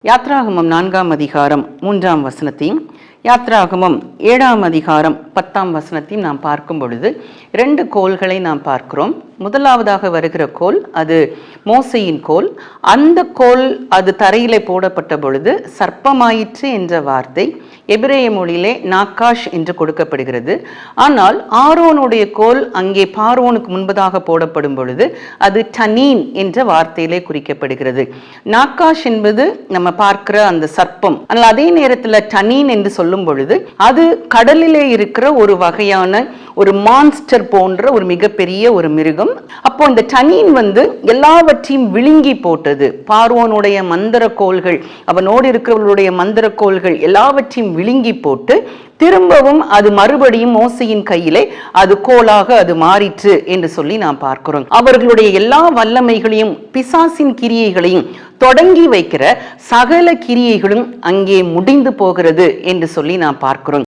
யாத்ராகமம் 4ஆம் அதிகாரம் 3ஆம் வசனத்தையும் யாத்ராகமம் 7ஆம் அதிகாரம் 10ஆம் வசனத்தையும் நாம் பார்க்கும் பொழுது 2 கோல்களை நாம் பார்க்கிறோம். முதலாவதாக வருகிற கோல் அது மோசையின் கோல். அந்த கோல் அது தரையிலே போடப்பட்ட பொழுது சர்ப்பமாயிற்று என்ற வார்த்தை எபிரேய மொழியிலே நாக்காஷ் என்று கொடுக்கப்படுகிறது. ஆனால் ஆரோனுடைய கோல் அங்கே பார்வோனுக்கு முன்பதாக போடப்படும் பொழுது அது டனீன் என்ற வார்த்தையிலே குறிக்கப்படுகிறது. நாக்காஷ் என்பது நம்ம பார்க்கிற அந்த சர்ப்பம். ஆனால் அதே நேரத்தில் டனீன் என்று சொல்லும் பொழுது அது கடலிலே இருக்கிற ஒரு வகையான ஒரு மான்ஸ்டர் போன்ற ஒரு மிகப்பெரிய ஒரு மிருகம். அப்போ இந்த டனீன் எல்லாவற்றையும் விழுங்கி போட்டது. பார்வோனுடைய மந்திர கோள்கள், அவனோடு இருக்கிறவர்களுடைய மந்திர கோள்கள் எல்லாவற்றையும் விழுங்கி போட்டு திரும்பவும் அது மறுபடியும் மோசையின் கையிலே அது கோலாக அது மாறிற்று என்று சொல்லி நாம் பார்க்கிறோம். அவர்களுடைய எல்லா வல்லமைகளையும் பிசாசின் கிரியைகளையும் தொடங்கி வைக்கிற சகல கிரியைகளும் அங்கே முடிந்து போகிறது என்று சொல்லி நாம் பார்க்கிறோம்.